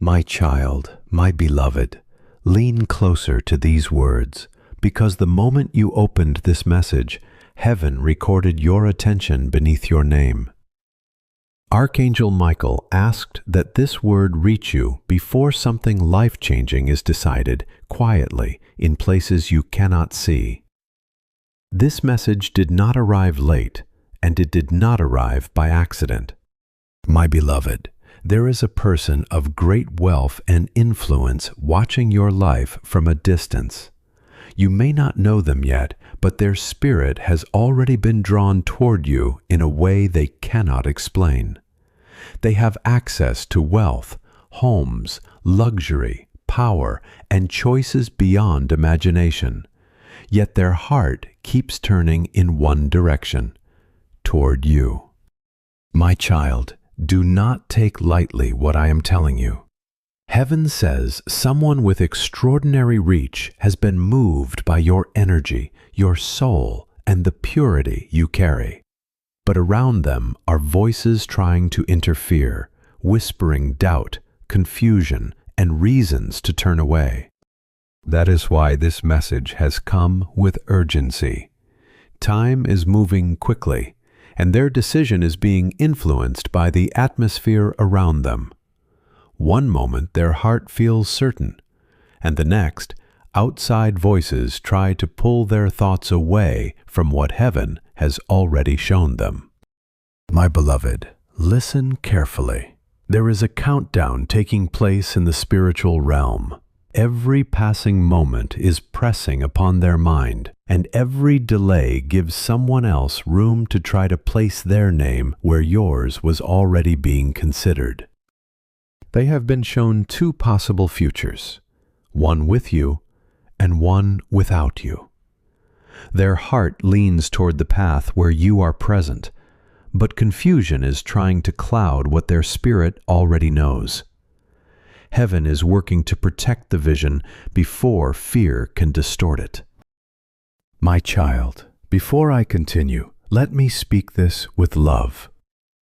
My child, my beloved, lean closer to these words, because the moment you opened this message, heaven recorded your attention beneath your name. Archangel Michael asked that this word reach you before something life-changing is decided, quietly, in places you cannot see. This message did not arrive late, and it did not arrive by accident. My beloved, there is a person of great wealth and influence watching your life from a distance. You may not know them yet, but their spirit has already been drawn toward you in a way they cannot explain. They have access to wealth, homes, luxury, power, and choices beyond imagination. Yet their heart keeps turning in one direction, toward you. My child, do not take lightly what I am telling you. Heaven says someone with extraordinary reach has been moved by your energy, your soul, and the purity you carry. But around them are voices trying to interfere, whispering doubt, confusion, and reasons to turn away. That is why this message has come with urgency. Time is moving quickly, and their decision is being influenced by the atmosphere around them. One moment their heart feels certain, and the next, outside voices try to pull their thoughts away from what heaven has already shown them. My beloved, listen carefully. There is a countdown taking place in the spiritual realm. Every passing moment is pressing upon their mind, and every delay gives someone else room to try to place their name where yours was already being considered. They have been shown two possible futures, one with you and one without you. Their heart leans toward the path where you are present, but confusion is trying to cloud what their spirit already knows. Heaven is working to protect the vision before fear can distort it. My child, before I continue, let me speak this with love.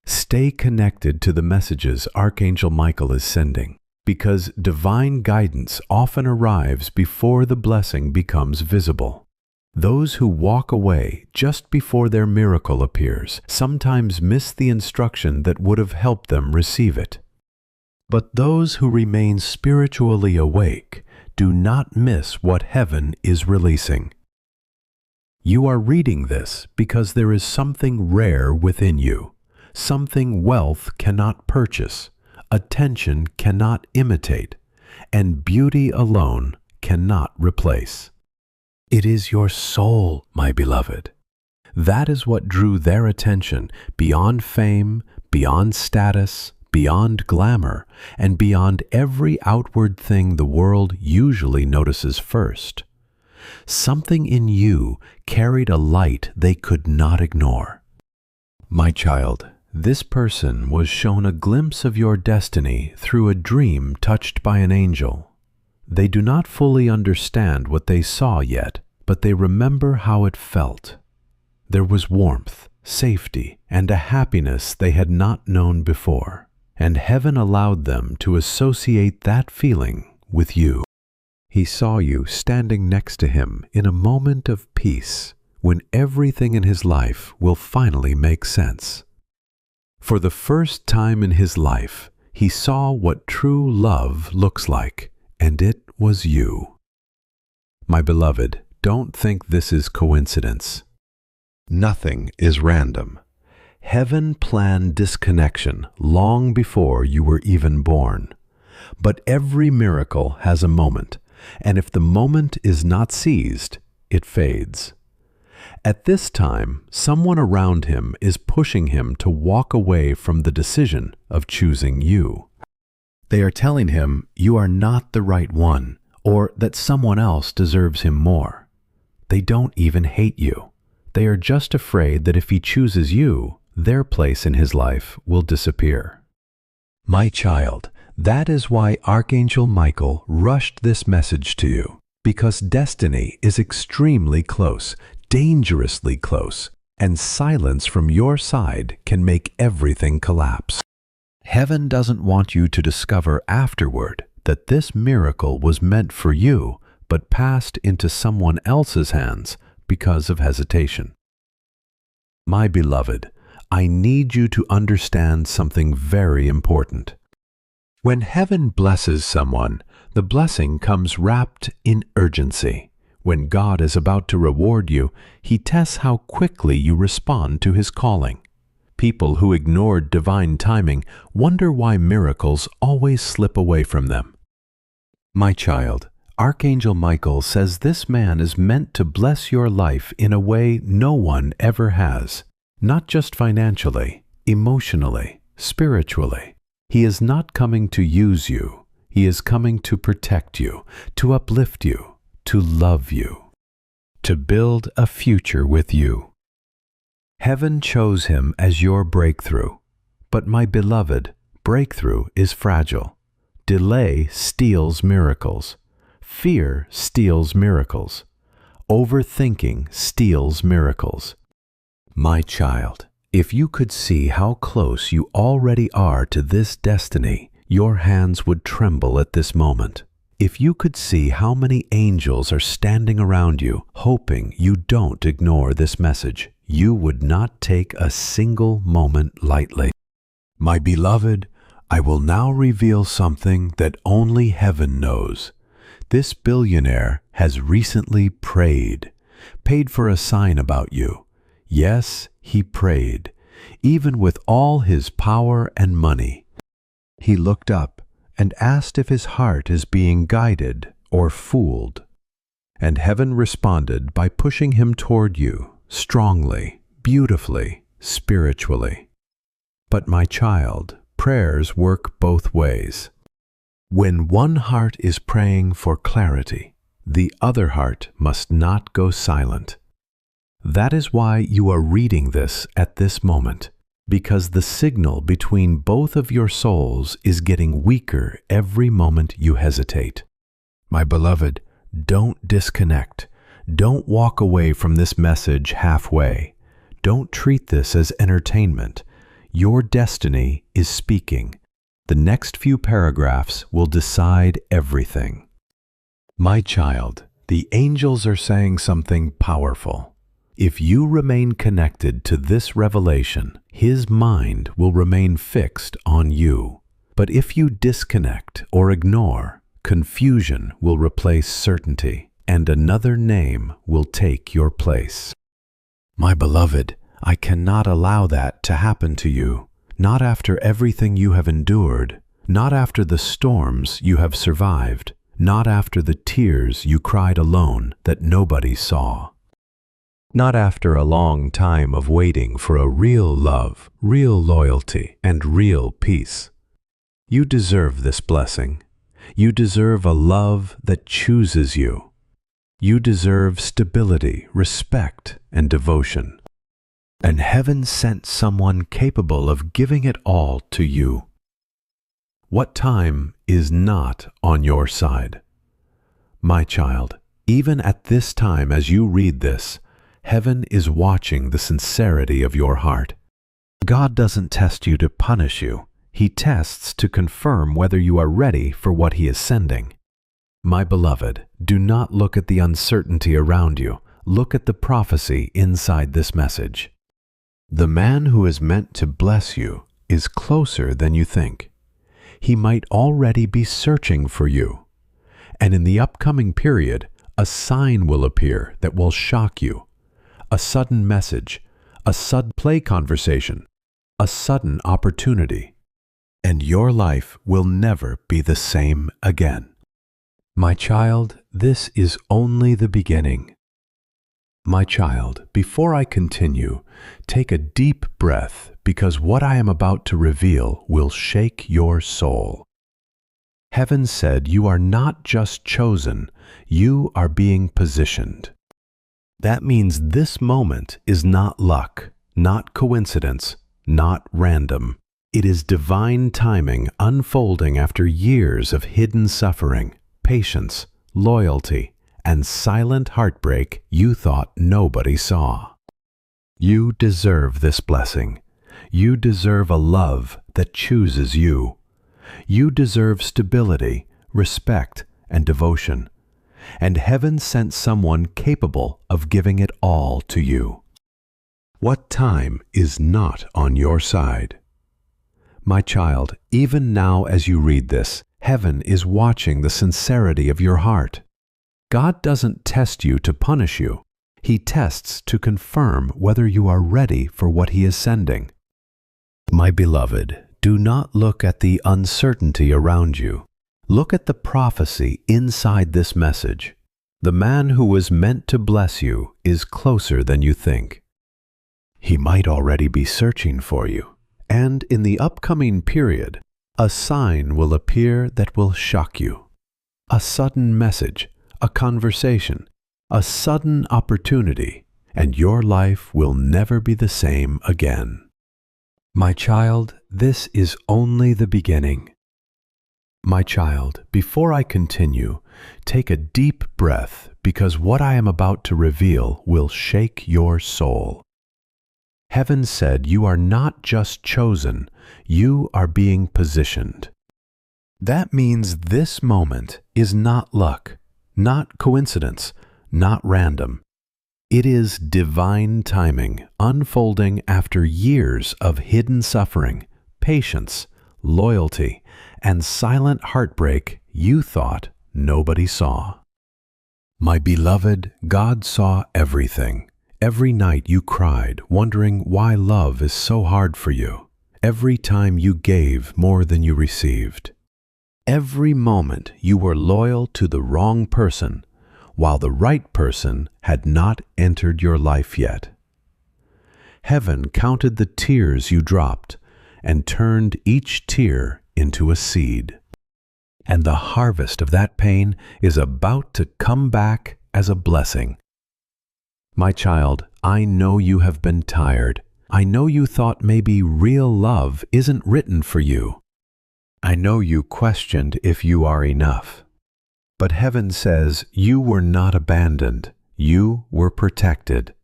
Stay connected to the messages Archangel Michael is sending, because divine guidance often arrives before the blessing becomes visible. Those who walk away just before their miracle appears sometimes miss the instruction that would have helped them receive it. But those who remain spiritually awake do not miss what heaven is releasing. You are reading this because there is something rare within you, something wealth cannot purchase, attention cannot imitate, and beauty alone cannot replace. It is your soul, my beloved. That is what drew their attention beyond fame, beyond status, beyond glamour, and beyond every outward thing the world usually notices first. Something in you carried a light they could not ignore. My child, this person was shown a glimpse of your destiny through a dream touched by an angel. They do not fully understand what they saw yet, but they remember how it felt. There was warmth, safety, and a happiness they had not known before, and heaven allowed them to associate that feeling with you. He saw you standing next to him in a moment of peace, when everything in his life will finally make sense. For the first time in his life, he saw what true love looks like, and it was you. My beloved, don't think this is coincidence. Nothing is random. Heaven planned disconnection long before you were even born. But every miracle has a moment, and if the moment is not seized, it fades. At this time, someone around him is pushing him to walk away from the decision of choosing you. They are telling him you are not the right one, or that someone else deserves him more. They don't even hate you. They are just afraid that if he chooses you, their place in his life will disappear. My child, that is why Archangel Michael rushed this message to you, because destiny is extremely close, dangerously close, and silence from your side can make everything collapse. Heaven doesn't want you to discover afterward that this miracle was meant for you, but passed into someone else's hands because of hesitation. My beloved, I need you to understand something very important. When heaven blesses someone, the blessing comes wrapped in urgency. When God is about to reward you, He tests how quickly you respond to His calling. People who ignored divine timing wonder why miracles always slip away from them. My child, Archangel Michael says this man is meant to bless your life in a way no one ever has, not just financially, emotionally, spiritually. He is not coming to use you. He is coming to protect you, to uplift you, to love you, to build a future with you. Heaven chose him as your breakthrough. But my beloved, breakthrough is fragile. Delay steals miracles. Fear steals miracles. Overthinking steals miracles. My child, if you could see how close you already are to this destiny, your hands would tremble at this moment. If you could see how many angels are standing around you, hoping you don't ignore this message, you would not take a single moment lightly. My beloved, I will now reveal something that only heaven knows. This billionaire has recently prayed, paid for a sign about you. Yes, he prayed, even with all his power and money. He looked up and asked if his heart is being guided or fooled. And heaven responded by pushing him toward you, strongly, beautifully, spiritually. But my child, prayers work both ways. When one heart is praying for clarity, the other heart must not go silent. That is why you are reading this at this moment, because the signal between both of your souls is getting weaker every moment you hesitate. My beloved, don't disconnect. Don't walk away from this message halfway. Don't treat this as entertainment. Your destiny is speaking. The next few paragraphs will decide everything. My child, the angels are saying something powerful. If you remain connected to this revelation, His mind will remain fixed on you. But if you disconnect or ignore, confusion will replace certainty, and another name will take your place. My beloved, I cannot allow that to happen to you. Not after everything you have endured, not after the storms you have survived, not after the tears you cried alone that nobody saw. Not after a long time of waiting for a real love, real loyalty, and real peace. You deserve this blessing. You deserve a love that chooses you. You deserve stability, respect, and devotion. And heaven sent someone capable of giving it all to you. What time is not on your side? My child, even at this time as you read this, heaven is watching the sincerity of your heart. God doesn't test you to punish you. He tests to confirm whether you are ready for what He is sending. My beloved, do not look at the uncertainty around you. Look at the prophecy inside this message. The man who is meant to bless you is closer than you think. He might already be searching for you. And in the upcoming period, a sign will appear that will shock you. A sudden message, a sudden play conversation, a sudden opportunity. And your life will never be the same again. My child, this is only the beginning. My child, before I continue, take a deep breath because what I am about to reveal will shake your soul. Heaven said you are not just chosen, you are being positioned. That means this moment is not luck, not coincidence, not random. It is divine timing unfolding after years of hidden suffering, patience, loyalty, and silent heartbreak you thought nobody saw. You deserve this blessing. You deserve a love that that chooses you. You deserve stability, respect, and devotion, and heaven sent someone capable of giving it all to you. What time is not on your side? My child, even now as you read this, heaven is watching the sincerity of your heart. God doesn't test you to punish you. He tests to confirm whether you are ready for what He is sending. My beloved, do not look at the uncertainty around you. Look at the prophecy inside this message. The man who was meant to bless you is closer than you think. He might already be searching for you, and in the upcoming period, a sign will appear that will shock you. A sudden message, a conversation, a sudden opportunity, and your life will never be the same again. My child, this is only the beginning. My child, before I continue, take a deep breath because what I am about to reveal will shake your soul. Heaven said you are not just chosen, you are being positioned. That means this moment is not luck, not coincidence, not random. It is divine timing unfolding after years of hidden suffering, patience, loyalty, and silent heartbreak you thought nobody saw. My beloved, God saw everything. Every night you cried, wondering why love is so hard for you. Every time you gave more than you received. Every moment you were loyal to the wrong person, while the right person had not entered your life yet. Heaven counted the tears you dropped and turned each tear into a seed. And the harvest of that pain is about to come back as a blessing. My child, I know you have been tired. I know you thought maybe real love isn't written for you. I know you questioned if you are enough. But heaven says you were not abandoned. You were protected.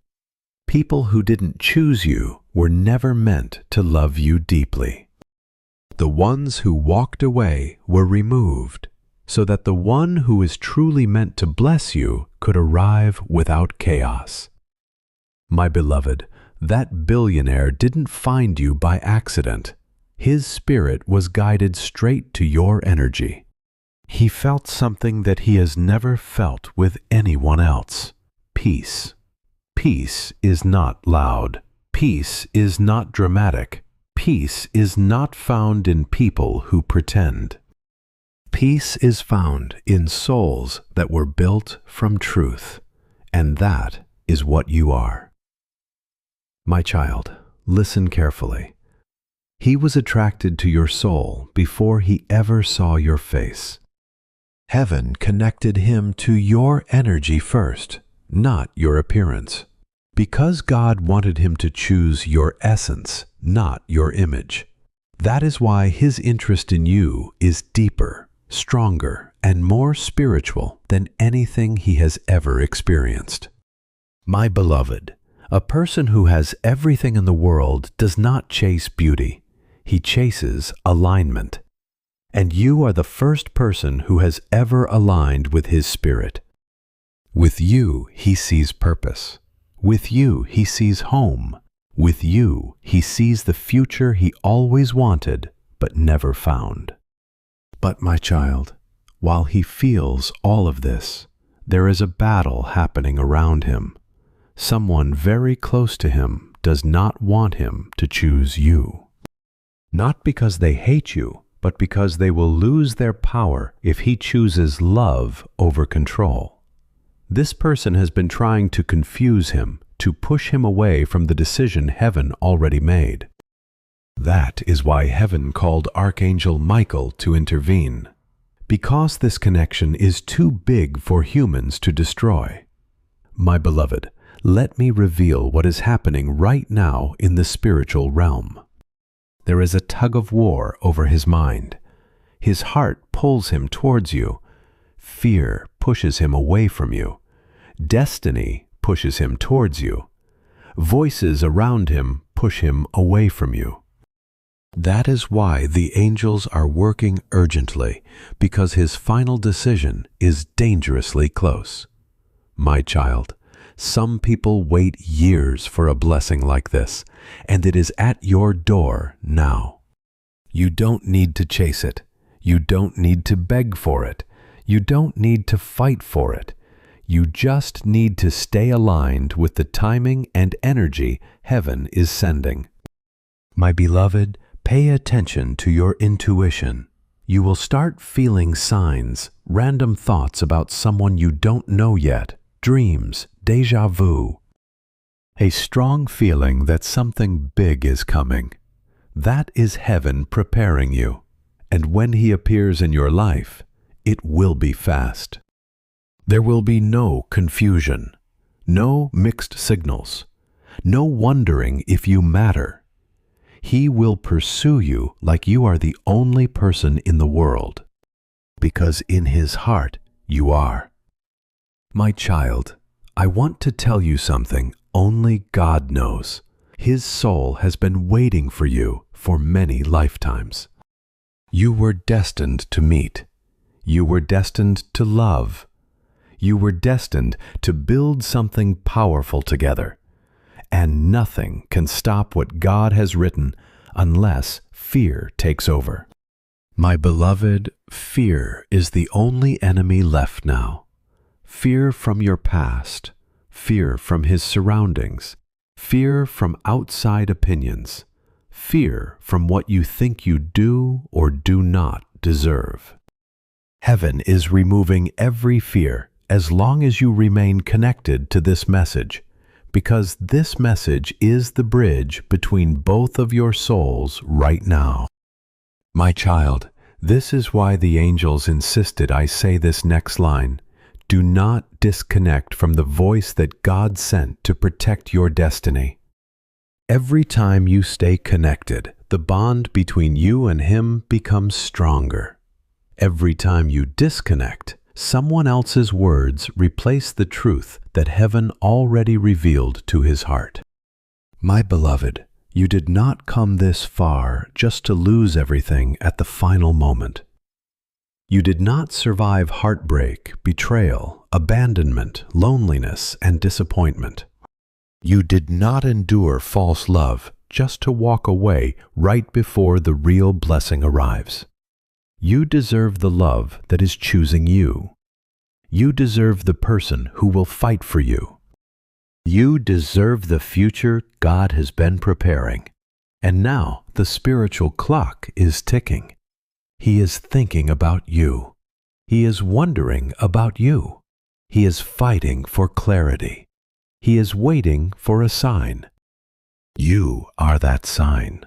People who didn't choose you were never meant to love you deeply. The ones who walked away were removed, so that the one who is truly meant to bless you could arrive without chaos. My beloved, that billionaire didn't find you by accident. His spirit was guided straight to your energy. He felt something that he has never felt with anyone else. Peace. Peace is not loud. Peace is not dramatic. Peace is not found in people who pretend. Peace is found in souls that were built from truth, and that is what you are. My child, listen carefully. He was attracted to your soul before he ever saw your face. Heaven connected him to your energy first, not your appearance, because God wanted him to choose your essence, not your image. That is why his interest in you is deeper, stronger, and more spiritual than anything he has ever experienced. My beloved, a person who has everything in the world does not chase beauty. He chases alignment. And you are the first person who has ever aligned with his spirit. With you, he sees purpose. With you, he sees home. With you, he sees the future he always wanted but never found. But my child, while he feels all of this, there is a battle happening around him. Someone very close to him does not want him to choose you. Not because they hate you, but because they will lose their power if he chooses love over control. This person has been trying to confuse him, to push him away from the decision heaven already made. That is why heaven called Archangel Michael to intervene. Because this connection is too big for humans to destroy. My beloved, let me reveal what is happening right now in the spiritual realm. There is a tug of war over his mind. His heart pulls him towards you. Fear pushes him away from you. Destiny pushes him towards you. Voices around him push him away from you. That is why the angels are working urgently, because his final decision is dangerously close. My child, some people wait years for a blessing like this, and it is at your door now. You don't need to chase it. You don't need to beg for it. You don't need to fight for it. You just need to stay aligned with the timing and energy heaven is sending. My beloved, pay attention to your intuition. You will start feeling signs, random thoughts about someone you don't know yet, dreams, déjà vu. A strong feeling that something big is coming. That is heaven preparing you. And when he appears in your life, it will be fast. There will be no confusion, no mixed signals, no wondering if you matter. He will pursue you like you are the only person in the world, because in his heart you are. My child, I want to tell you something only God knows. His soul has been waiting for you for many lifetimes. You were destined to meet. You were destined to love. You were destined to build something powerful together. And nothing can stop what God has written unless fear takes over. My beloved, fear is the only enemy left now. Fear from your past, fear from his surroundings, fear from outside opinions, fear from what you think you do or do not deserve. Heaven is removing every fear as long as you remain connected to this message, because this message is the bridge between both of your souls right now. My child, this is why the angels insisted I say this next line. Do not disconnect from the voice that God sent to protect your destiny. Every time you stay connected, the bond between you and him becomes stronger. Every time you disconnect, someone else's words replace the truth that heaven already revealed to his heart. My beloved, you did not come this far just to lose everything at the final moment. You did not survive heartbreak, betrayal, abandonment, loneliness, and disappointment. You did not endure false love just to walk away right before the real blessing arrives. You deserve the love that is choosing you. You deserve the person who will fight for you. You deserve the future God has been preparing. And now the spiritual clock is ticking. He is thinking about you. He is wondering about you. He is fighting for clarity. He is waiting for a sign. You are that sign.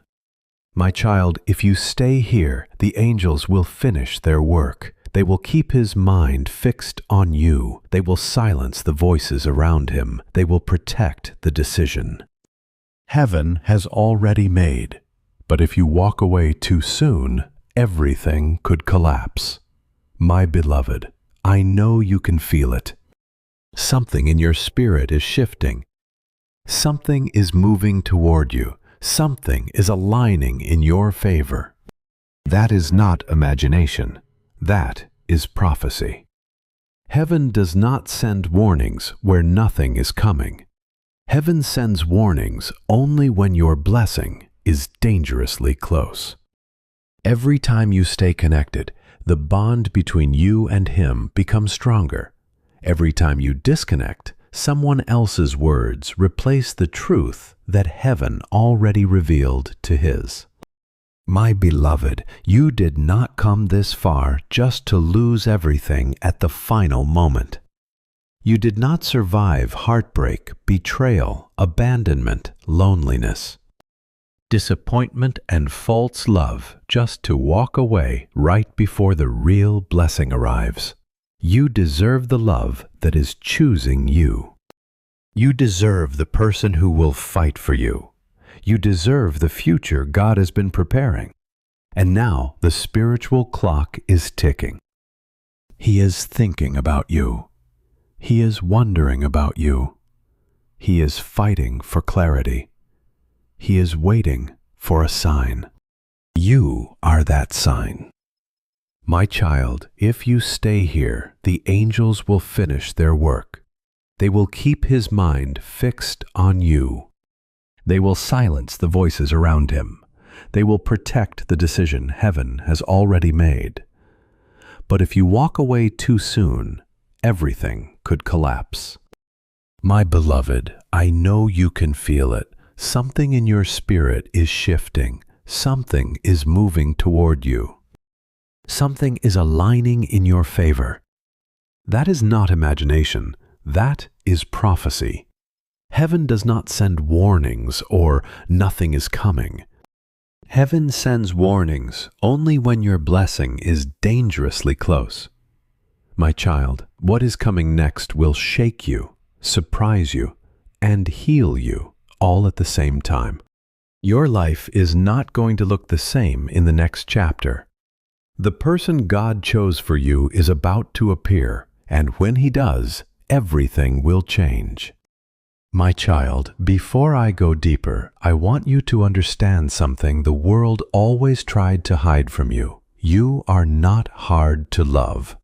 My child, if you stay here, the angels will finish their work. They will keep his mind fixed on you. They will silence the voices around him. They will protect the decision. Heaven has already made, but if you walk away too soon, everything could collapse. My beloved, I know you can feel it. Something in your spirit is shifting. Something is moving toward you. Something is aligning in your favor. That is not imagination. That is prophecy. Heaven does not send warnings where nothing is coming. Heaven sends warnings only when your blessing is dangerously close. Every time you stay connected, the bond between you and him becomes stronger. Every time you disconnect, someone else's words replace the truth that heaven already revealed to his. My beloved, you did not come this far just to lose everything at the final moment. You did not survive heartbreak, betrayal, abandonment, loneliness, disappointment, and false love just to walk away right before the real blessing arrives. You deserve the love that is choosing you. You deserve the person who will fight for you. You deserve the future God has been preparing. And now the spiritual clock is ticking. He is thinking about you. He is wondering about you. He is fighting for clarity. He is waiting for a sign. You are that sign. My child, if you stay here, the angels will finish their work. They will keep his mind fixed on you. They will silence the voices around him. They will protect the decision heaven has already made. But if you walk away too soon, everything could collapse. My beloved, I know you can feel it. Something in your spirit is shifting. Something is moving toward you. Something is aligning in your favor. That is not imagination. That is prophecy. Heaven does not send warnings or nothing is coming. Heaven sends warnings only when your blessing is dangerously close. My child, what is coming next will shake you, surprise you, and heal you all at the same time. Your life is not going to look the same in the next chapter. The person God chose for you is about to appear, and when he does, everything will change. My child, before I go deeper, I want you to understand something the world always tried to hide from you. You are not hard to love.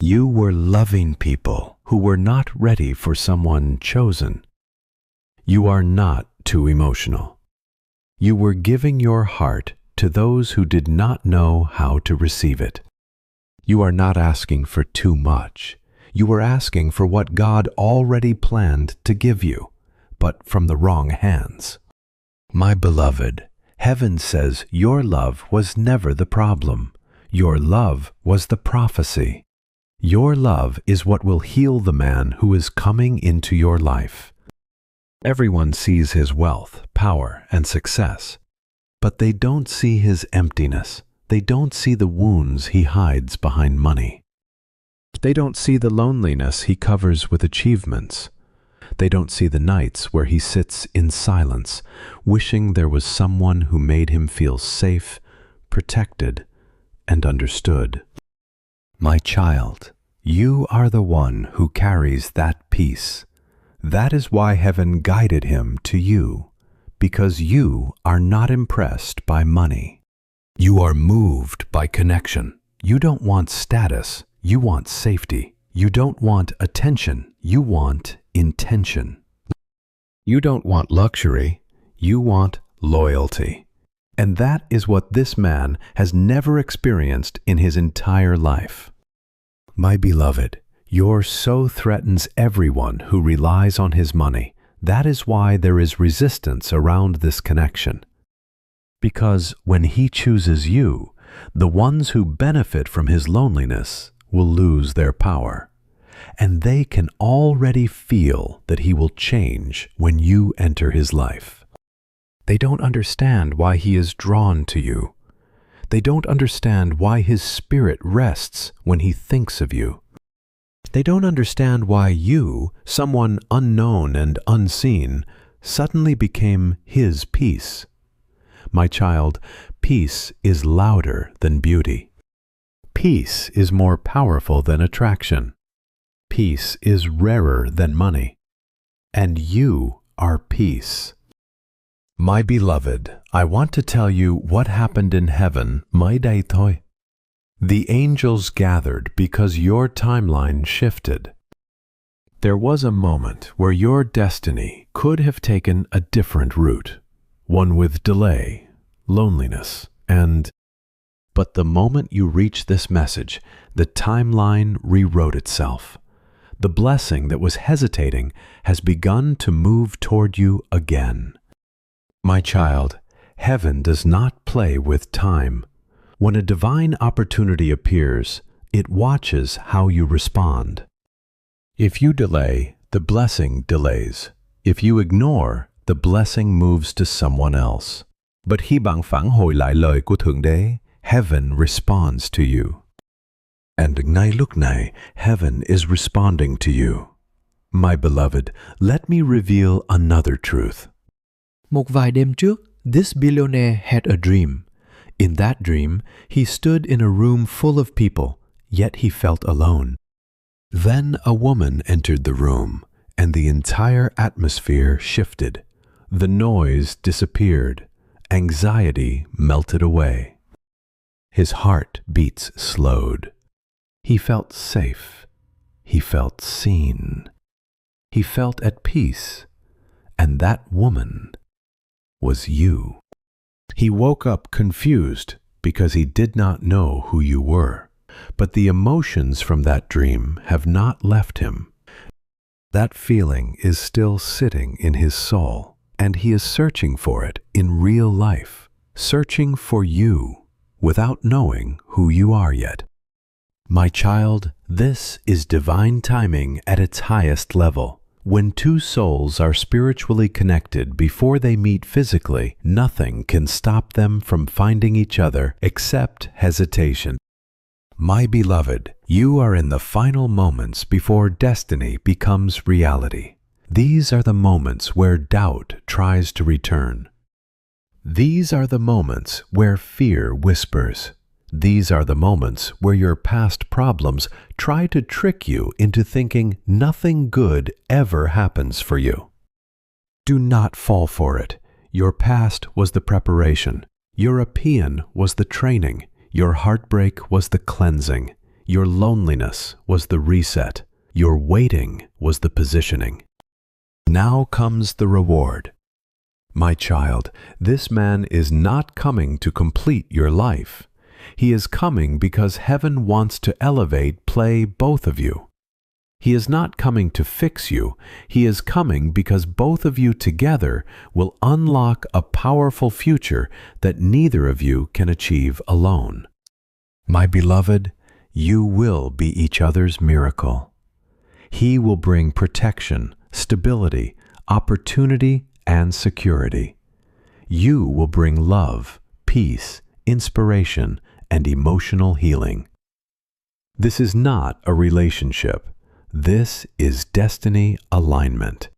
You were loving people who were not ready for someone chosen. You are not too emotional. You were giving your heart to those who did not know how to receive it. You are not asking for too much. You were asking for what God already planned to give you, but from the wrong hands. My beloved, heaven says your love was never the problem. Your love was the prophecy. Your love is what will heal the man who is coming into your life. Everyone sees his wealth, power, and success, but they don't see his emptiness. They don't see the wounds he hides behind money. They don't see the loneliness he covers with achievements. They don't see the nights where he sits in silence, wishing there was someone who made him feel safe, protected, and understood. My child, you are the one who carries that peace. That is why heaven guided him to you, because you are not impressed by money. You are moved by connection. You don't want status. You want safety. You don't want attention. You want intention. You don't want luxury. You want loyalty. And that is what this man has never experienced in his entire life. My beloved, your so threatens everyone who relies on his money. That is why there is resistance around this connection. Because when he chooses you, the ones who benefit from his loneliness will lose their power. And they can already feel that he will change when you enter his life. They don't understand why he is drawn to you. They don't understand why his spirit rests when he thinks of you. They don't understand why you, someone unknown and unseen, suddenly became his peace. My child, peace is louder than beauty. Peace is more powerful than attraction. Peace is rarer than money. And you are peace. My beloved, I want to tell you what happened in heaven, my day thôi. The angels gathered because your timeline shifted. There was a moment where your destiny could have taken a different route, one with delay, loneliness, but the moment you reached this message, the timeline rewrote itself. The blessing that was hesitating has begun to move toward you again. My child, heaven does not play with time. When a divine opportunity appears, it watches how you respond. If you delay, the blessing delays. If you ignore, the blessing moves to someone else. But khi bạn phản hồi lại lời của Thượng Đế, heaven responds to you. And ngay lúc này, heaven is responding to you. My beloved, let me reveal another truth. Một vài đêm trước, this billionaire had a dream. In that dream, he stood in a room full of people, yet he felt alone. Then a woman entered the room, and the entire atmosphere shifted. The noise disappeared, Anxiety melted away. His heart beats slowed. He felt safe. He felt seen. He felt at peace. And that woman was you. He woke up confused because he did not know who you were. But the emotions from that dream have not left him. That feeling is still sitting in his soul, and he is searching for it in real life, searching for you without knowing who you are yet. My child, this is divine timing at its highest level. When two souls are spiritually connected before they meet physically, nothing can stop them from finding each other except hesitation. My beloved, you are in the final moments before destiny becomes reality. These are the moments where doubt tries to return. These are the moments where fear whispers. These are the moments where your past problems try to trick you into thinking nothing good ever happens for you. Do not fall for it. Your past was the preparation. Your pain was the training. Your heartbreak was the cleansing. Your loneliness was the reset. Your waiting was the positioning. Now comes the reward. My child, this man is not coming to complete your life. He is coming because heaven wants to play both of you. He is not coming to fix you. He is coming because both of you together will unlock a powerful future that neither of you can achieve alone. My beloved, you will be each other's miracle. He will bring protection, stability, opportunity, and security. You will bring love, peace, inspiration, and emotional healing. This is not a relationship. This is destiny alignment.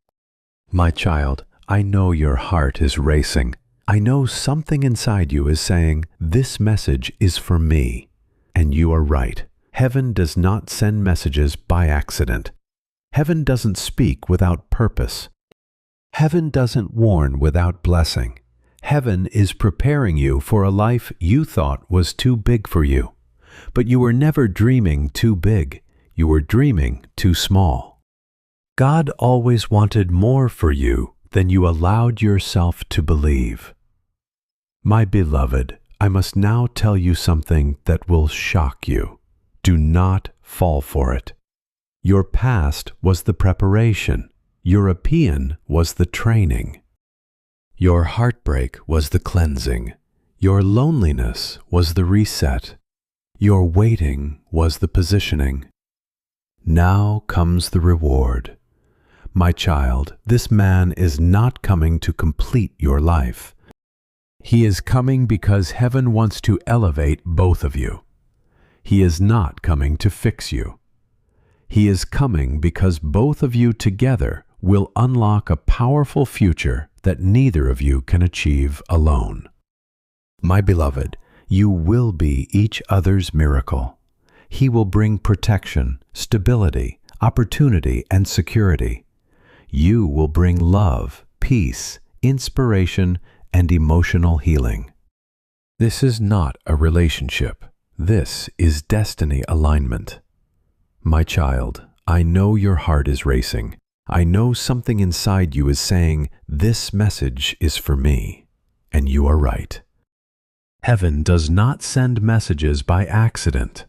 My child, I know your heart is racing. I know something inside you is saying, this message is for me. And you are right. Heaven does not send messages by accident. Heaven doesn't speak without purpose. Heaven doesn't warn without blessing. Heaven is preparing you for a life you thought was too big for you. But you were never dreaming too big. You were dreaming too small. God always wanted more for you than you allowed yourself to believe. My beloved, I must now tell you something that will shock you. Do not fall for it. Your past was the preparation. Your pain was the training. Your heartbreak was the cleansing. Your loneliness was the reset. Your waiting was the positioning. Now comes the reward. My child, this man is not coming to complete your life. He is coming because heaven wants to elevate both of you. He is not coming to fix you. He is coming because both of you together will unlock a powerful future that neither of you can achieve alone. My beloved, you will be each other's miracle. He will bring protection, stability, opportunity, and security. You will bring love, peace, inspiration, and emotional healing. This is not a relationship. This is destiny alignment. My child, I know your heart is racing. I know something inside you is saying, this message is for me. And you are right. Heaven does not send messages by accident.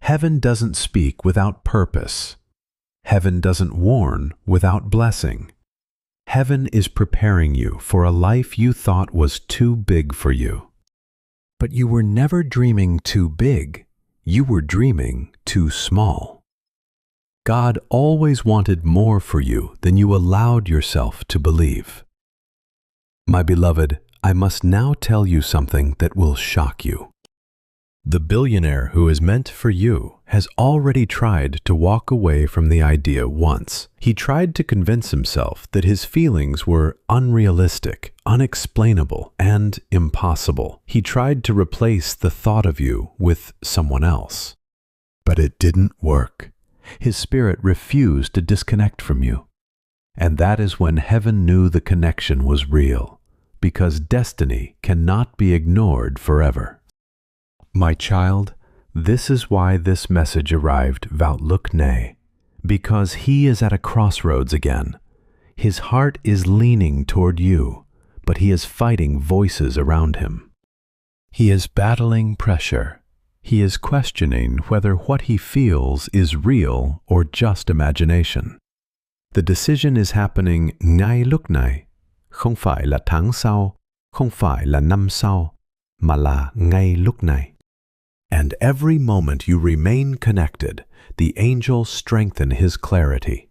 Heaven doesn't speak without purpose. Heaven doesn't warn without blessing. Heaven is preparing you for a life you thought was too big for you. But you were never dreaming too big. You were dreaming too small. God always wanted more for you than you allowed yourself to believe. My beloved, I must now tell you something that will shock you. The billionaire who is meant for you has already tried to walk away from the idea once. He tried to convince himself that his feelings were unrealistic, unexplainable, and impossible. He tried to replace the thought of you with someone else. But it didn't work. His spirit refused to disconnect from you. And that is when heaven knew the connection was real. because destiny cannot be ignored forever. My child, this is why this message arrived vào lúc này, because he is at a crossroads again. His heart is leaning toward you, but he is fighting voices around him. He is battling pressure. He is questioning whether what he feels is real or just imagination. The decision is happening ngay lúc này, không phải là tháng sau, không phải là năm sau, mà là ngay lúc này. And every moment you remain connected, the angels strengthen his clarity.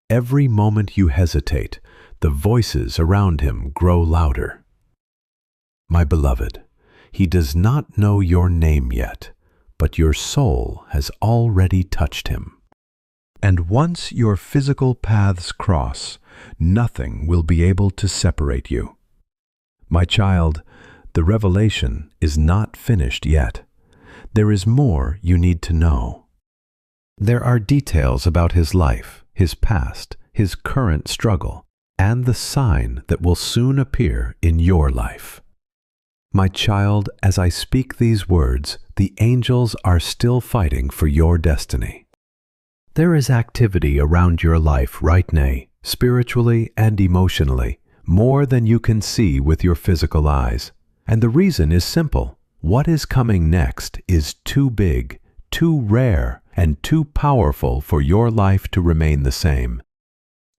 Every moment you hesitate, the voices around him grow louder. My beloved, he does not know your name yet, but your soul has already touched him. And once your physical paths cross, nothing will be able to separate you. My child, the revelation is not finished yet. There is more you need to know. There are details about his life, his past, his current struggle, and the sign that will soon appear in your life. My child, as I speak these words, the angels are still fighting for your destiny. There is activity around your life right now, spiritually and emotionally, more than you can see with your physical eyes. And the reason is simple. What is coming next is too big, too rare, and too powerful for your life to remain the same.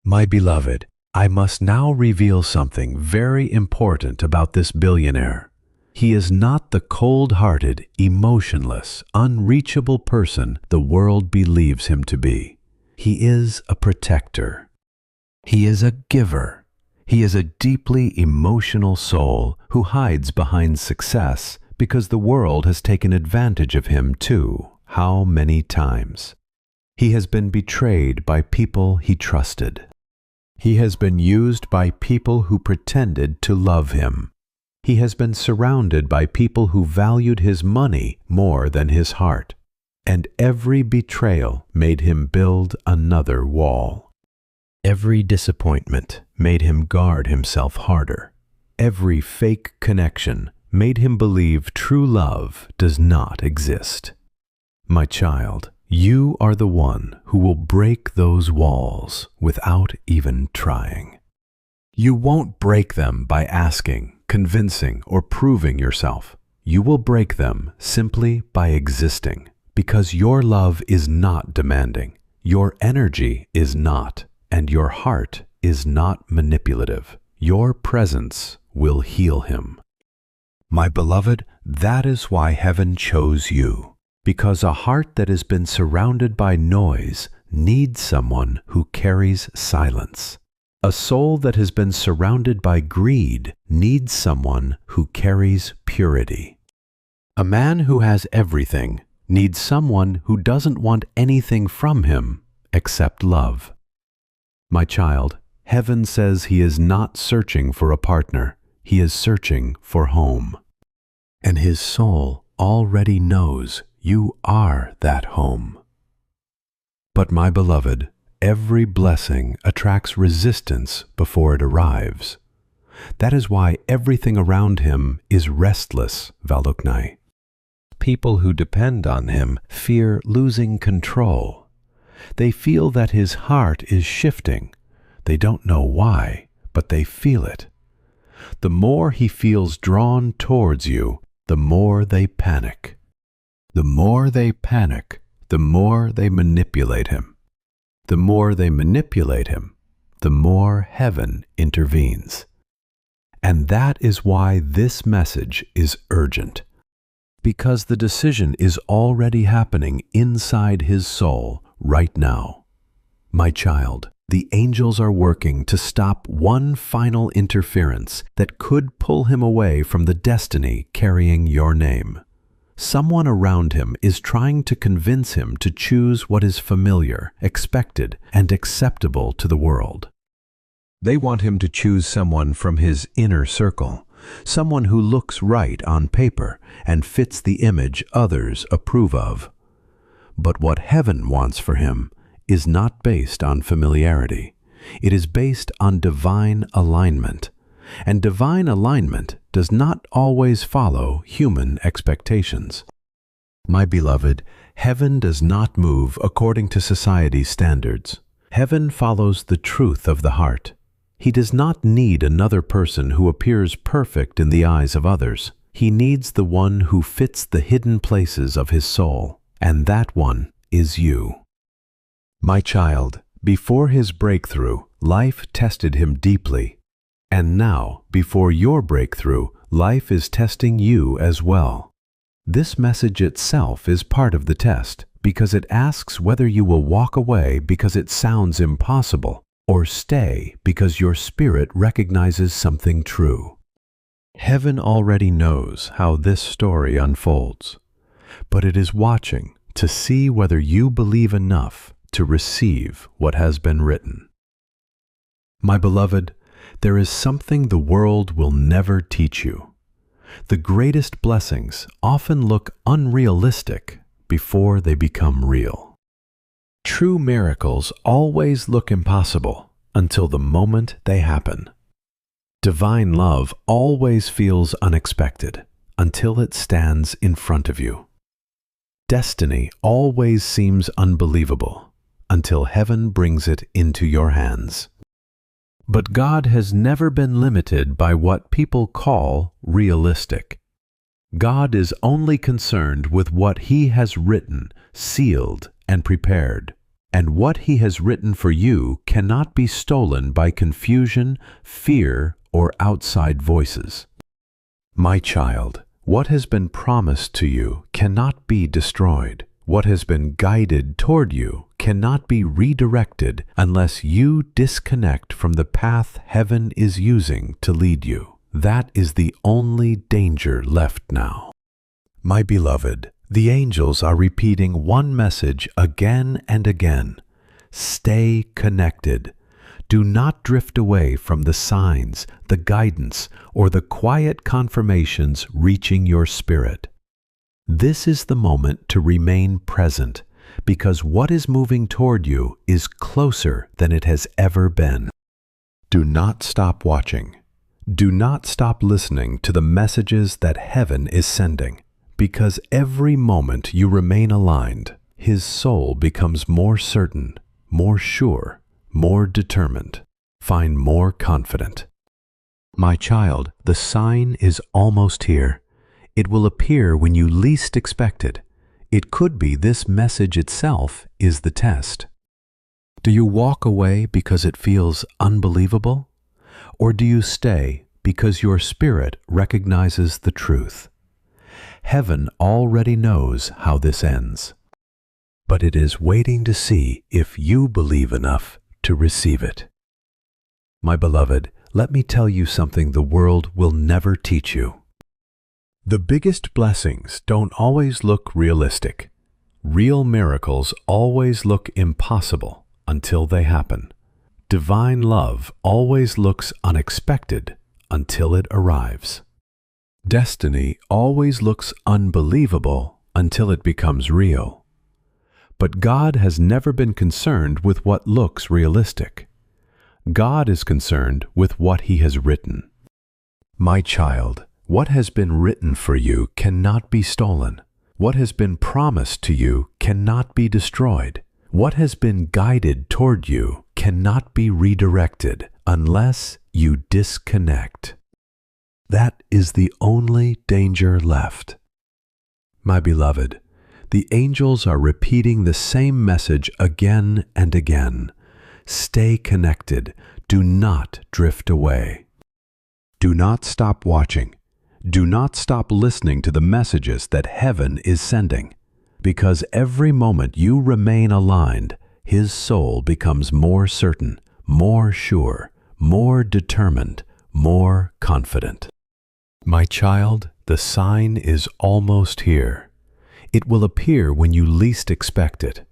My beloved, I must now reveal something very important about this billionaire. He is not the cold-hearted, emotionless, unreachable person the world believes him to be. He is a protector. He is a giver. He is a deeply emotional soul who hides behind success because the world has taken advantage of him too. How many times? He has been betrayed by people he trusted. He has been used by people who pretended to love him. He has been surrounded by people who valued his money more than his heart. And every betrayal made him build another wall. Every disappointment made him guard himself harder. Every fake connection made him believe true love does not exist. My child, you are the one who will break those walls without even trying. You won't break them by asking, convincing, or proving yourself. You will break them simply by existing, because your love is not demanding, your energy is not, and your heart is not manipulative. Your presence will heal him. My beloved, that is why heaven chose you, because a heart that has been surrounded by noise needs someone who carries silence. A soul that has been surrounded by greed needs someone who carries purity. A man who has everything needs someone who doesn't want anything from him except love. My child, heaven says he is not searching for a partner, he is searching for home. And his soul already knows you are that home. But my beloved, every blessing attracts resistance before it arrives. That is why everything around him is restless, vào lúc này. People who depend on him fear losing control. They feel that his heart is shifting. They don't know why, but they feel it. The more he feels drawn towards you, the more they panic. The more they panic, the more they manipulate him. The more they manipulate him, the more heaven intervenes. And that is why this message is urgent. Because the decision is already happening inside his soul right now. My child, the angels are working to stop one final interference that could pull him away from the destiny carrying your name. Someone around him is trying to convince him to choose what is familiar, expected, and acceptable to the world. They want him to choose someone from his inner circle, someone who looks right on paper and fits the image others approve of. But what heaven wants for him is not based on familiarity. It is based on divine alignment. and divine alignment does not always follow human expectations. My beloved, heaven does not move according to society's standards. Heaven follows the truth of the heart. He does not need another person who appears perfect in the eyes of others. He needs the one who fits the hidden places of his soul, and that one is you. My child, before his breakthrough, life tested him deeply. And now, before your breakthrough, life is testing you as well. This message itself is part of the test because it asks whether you will walk away because it sounds impossible or stay because your spirit recognizes something true. Heaven already knows how this story unfolds, but it is watching to see whether you believe enough to receive what has been written. My beloved, there is something the world will never teach you. The greatest blessings often look unrealistic before they become real. True miracles always look impossible until the moment they happen. Divine love always feels unexpected until it stands in front of you. Destiny always seems unbelievable until heaven brings it into your hands. But God has never been limited by what people call realistic. God is only concerned with what He has written, sealed, and prepared. And what He has written for you cannot be stolen by confusion, fear, or outside voices. My child, what has been promised to you cannot be destroyed. What has been guided toward you cannot be redirected unless you disconnect from the path heaven is using to lead you. That is the only danger left now. My beloved, the angels are repeating one message again and again. Stay connected. Do not drift away from the signs, the guidance, or the quiet confirmations reaching your spirit. This is the moment to remain present, because what is moving toward you is closer than it has ever been. Do not stop watching. Do not stop listening to the messages that heaven is sending, because every moment you remain aligned, His soul becomes more certain, more sure, more determined, more confident. My child, the sign is almost here. It will appear when you least expect it. It could be this message itself is the test. Do you walk away because it feels unbelievable? Or do you stay because your spirit recognizes the truth? Heaven already knows how this ends, but it is waiting to see if you believe enough to receive it. My beloved, let me tell you something the world will never teach you. The biggest blessings don't always look realistic. Real miracles always look impossible until they happen. Divine love always looks unexpected until it arrives. Destiny always looks unbelievable until it becomes real. But God has never been concerned with what looks realistic. God is concerned with what He has written. My child, what has been written for you cannot be stolen. What has been promised to you cannot be destroyed. What has been guided toward you cannot be redirected unless you disconnect. That is the only danger left. My beloved, the angels are repeating the same message again and again. Stay connected. Do not drift away. Do not stop watching. Do not stop listening to the messages that heaven is sending, because every moment you remain aligned, His soul becomes more certain, more sure, more determined, more confident. My child, the sign is almost here. It will appear when you least expect it.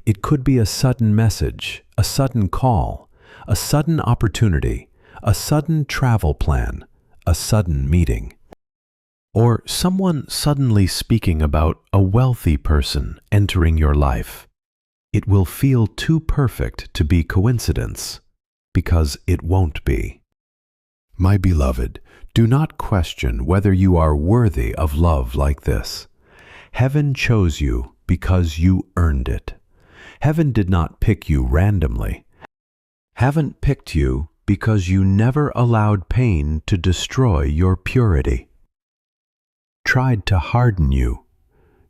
It could be a sudden message, a sudden call, a sudden opportunity, a sudden travel plan, a sudden meeting, or someone suddenly speaking about a wealthy person entering your life. It will feel too perfect to be coincidence, because it won't be. My beloved, do not question whether you are worthy of love like this. Heaven chose you because you earned it. Heaven did not pick you randomly. Heaven picked you because you never allowed pain to destroy your purity. Tried to harden you.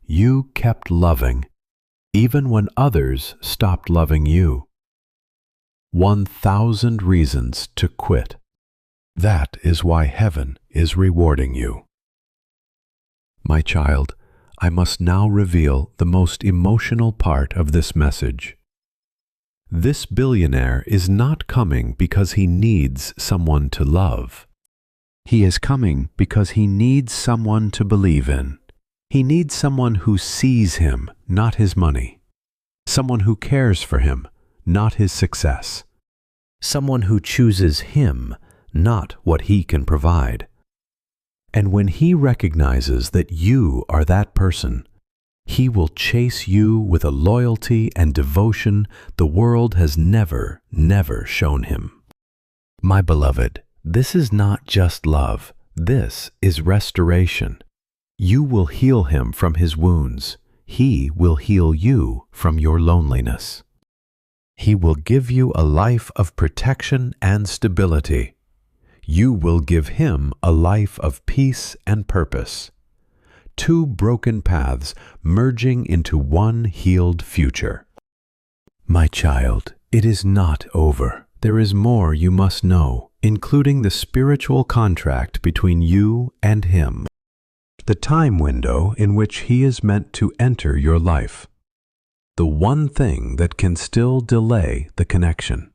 You kept loving, even when others stopped loving you. 1,000 reasons to quit. That is why heaven is rewarding you. My child, I must now reveal the most emotional part of this message. This billionaire is not coming because he needs someone to love. He is coming because he needs someone to believe in. He needs someone who sees him, not his money. Someone who cares for him, not his success. Someone who chooses him, not what he can provide. And when he recognizes that you are that person, he will chase you with a loyalty and devotion the world has never shown him. My beloved, this is not just love, this is restoration. You will heal him from his wounds. He will heal you from your loneliness. He will give you a life of protection and stability. You will give him a life of peace and purpose. Two broken paths merging into one healed future. My child, it is not over. There is more you must know, including the spiritual contract between you and him. The time window in which he is meant to enter your life. The one thing that can still delay the connection.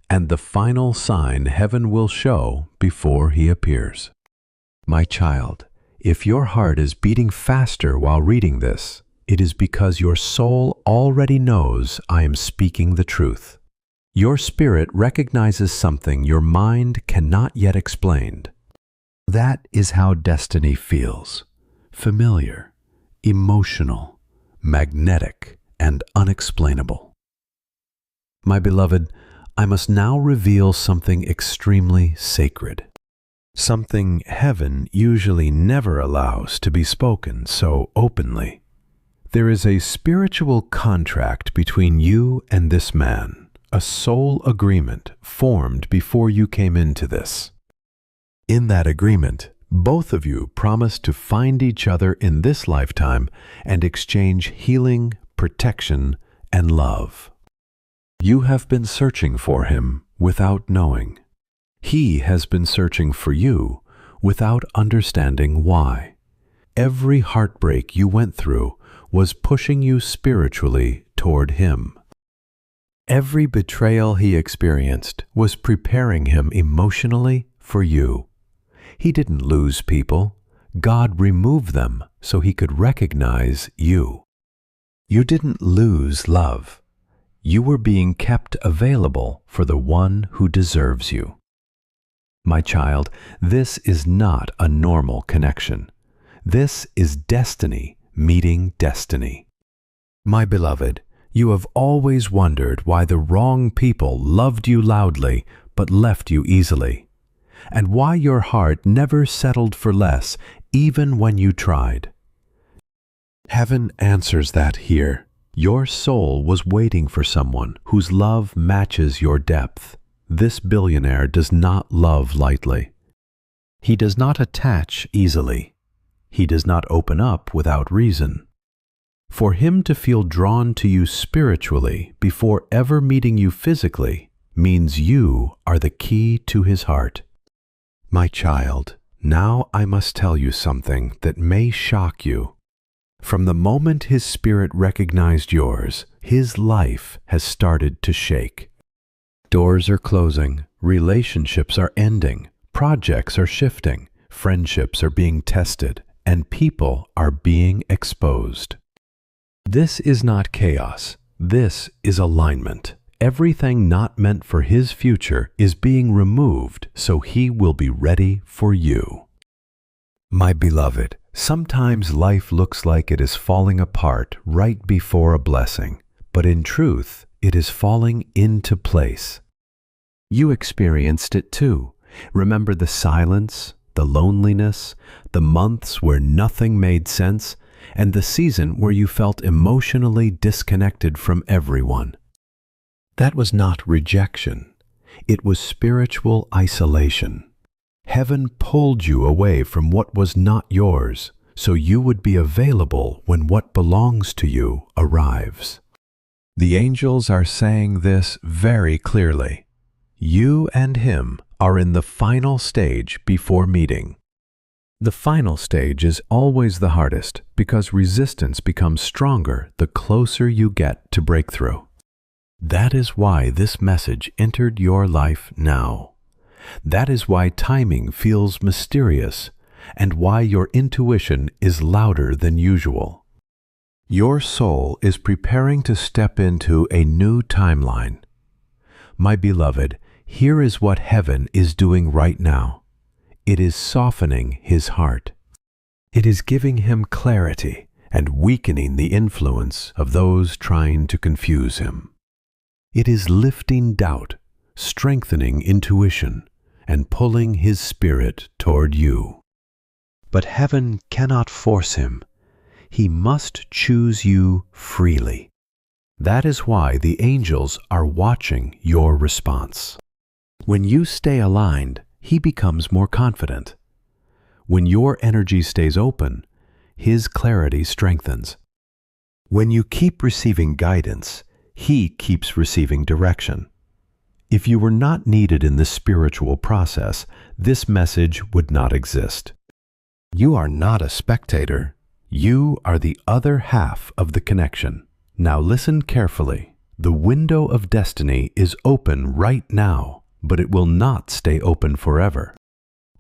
And the final sign heaven will show before he appears. My child, if your heart is beating faster while reading this, it is because your soul already knows I am speaking the truth. Your spirit recognizes something your mind cannot yet explain. That is how destiny feels. Familiar, emotional, magnetic, and unexplainable. My beloved, I must now reveal something extremely sacred. Something heaven usually never allows to be spoken so openly. There is a spiritual contract between you and this man, a soul agreement formed before you came into this. In that agreement, both of you promise to find each other in this lifetime and exchange healing, protection, and love. You have been searching for him without knowing. He has been searching for you without understanding why. Every heartbreak you went through was pushing you spiritually toward him. Every betrayal he experienced was preparing him emotionally for you. He didn't lose people. God removed them so he could recognize you. You didn't lose love. You were being kept available for the one who deserves you. My child, this is not a normal connection. This is destiny meeting destiny. My beloved, you have always wondered why the wrong people loved you loudly but left you easily, and why your heart never settled for less even when you tried. Heaven answers that here. Your soul was waiting for someone whose love matches your depth. This billionaire does not love lightly. He does not attach easily. He does not open up without reason. For him to feel drawn to you spiritually before ever meeting you physically means you are the key to his heart. My child, now I must tell you something that may shock you. From the moment his spirit recognized yours, his life has started to shake. Doors are closing, relationships are ending, projects are shifting, friendships are being tested, and people are being exposed. This is not chaos. This is alignment. Everything not meant for his future is being removed so he will be ready for you. My beloved, sometimes life looks like it is falling apart right before a blessing, but in truth, it is falling into place. You experienced it too. Remember the silence, the loneliness, the months where nothing made sense, and the season where you felt emotionally disconnected from everyone. That was not rejection. It was spiritual isolation. Heaven pulled you away from what was not yours, so you would be available when what belongs to you arrives. The angels are saying this very clearly. You and him are in the final stage before meeting. The final stage is always the hardest because resistance becomes stronger the closer you get to breakthrough. That is why this message entered your life now. That is why timing feels mysterious and why your intuition is louder than usual. Your soul is preparing to step into a new timeline. My beloved, here is what heaven is doing right now. It is softening his heart. It is giving him clarity and weakening the influence of those trying to confuse him. It is lifting doubt, strengthening intuition, and pulling his spirit toward you. But heaven cannot force him. He must choose you freely. That is why the angels are watching your response. When you stay aligned, he becomes more confident. When your energy stays open, his clarity strengthens. When you keep receiving guidance, he keeps receiving direction. If you were not needed in this spiritual process, this message would not exist. You are not a spectator. You are the other half of the connection. Now listen carefully. The window of destiny is open right now, but it will not stay open forever.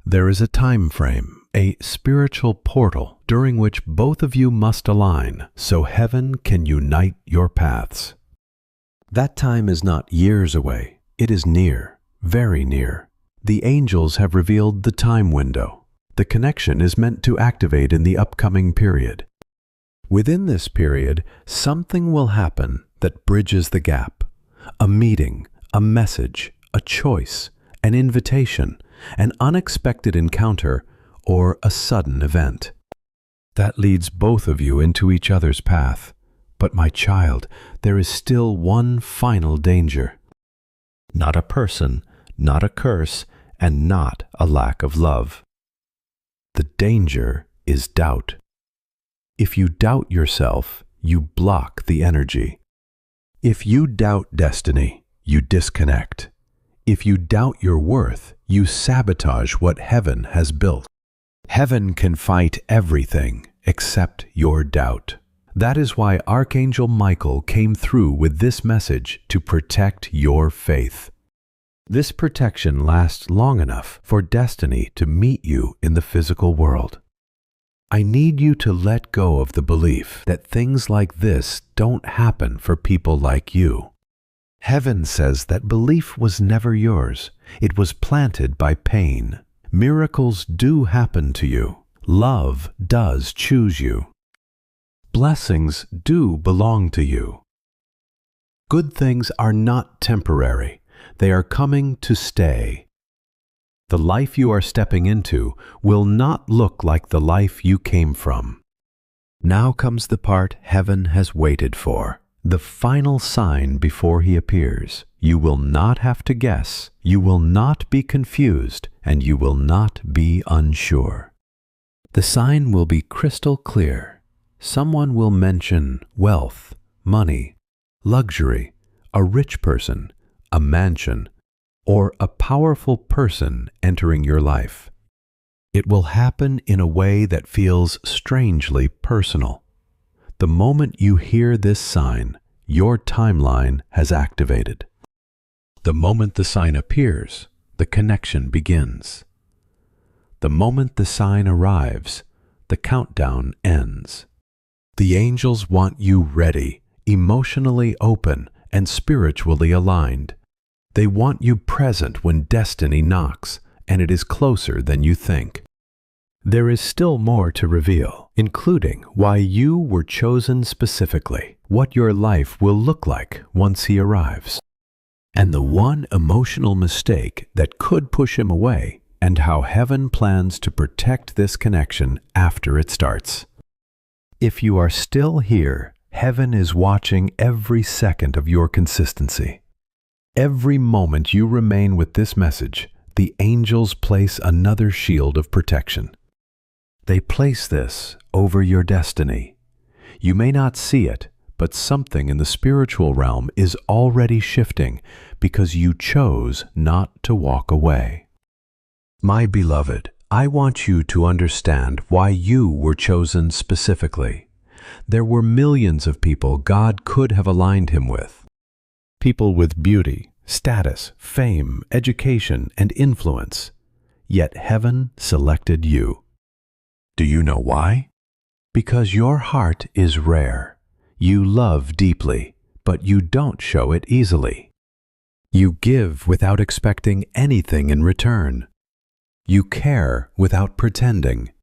There is a time frame, a spiritual portal during which both of you must align so heaven can unite your paths. That time is not years away. It is near, very near. The angels have revealed the time window. The connection is meant to activate in the upcoming period. Within this period, something will happen that bridges the gap. A meeting, a message, a choice, an invitation, an unexpected encounter, or a sudden event. That leads both of you into each other's path. But my child, there is still one final danger. Not a person, not a curse, and not a lack of love. The danger is doubt. If you doubt yourself, you block the energy. If you doubt destiny, you disconnect. If you doubt your worth, you sabotage what heaven has built. Heaven can fight everything except your doubt. That is why Archangel Michael came through with this message to protect your faith. This protection lasts long enough for destiny to meet you in the physical world. I need you to let go of the belief that things like this don't happen for people like you. Heaven says that belief was never yours. It was planted by pain. Miracles do happen to you. Love does choose you. Blessings do belong to you. Good things are not temporary. They are coming to stay. The life you are stepping into will not look like the life you came from. Now comes the part heaven has waited for, the final sign before he appears. You will not have to guess, you will not be confused, and you will not be unsure. The sign will be crystal clear. Someone will mention wealth, money, luxury, a rich person, a mansion, or a powerful person entering your life. It will happen in a way that feels strangely personal. The moment you hear this sign, your timeline has activated. The moment the sign appears, the connection begins. The moment the sign arrives, the countdown ends. The angels want you ready, emotionally open, and spiritually aligned. They want you present when destiny knocks, and it is closer than you think. There is still more to reveal, including why you were chosen specifically, what your life will look like once he arrives. and the one emotional mistake that could push him away, and how heaven plans to protect this connection after it starts. If you are still here, heaven is watching every second of your consistency. Every moment you remain with this message, the angels place another shield of protection. They place this over your destiny. You may not see it, but something in the spiritual realm is already shifting because you chose not to walk away. My beloved, I want you to understand why you were chosen specifically. There were millions of people God could have aligned him with. People with beauty, status, fame, education, and influence. Yet heaven selected you. Do you know why? Because your heart is rare. You love deeply, but you don't show it easily. You give without expecting anything in return. You care without pretending.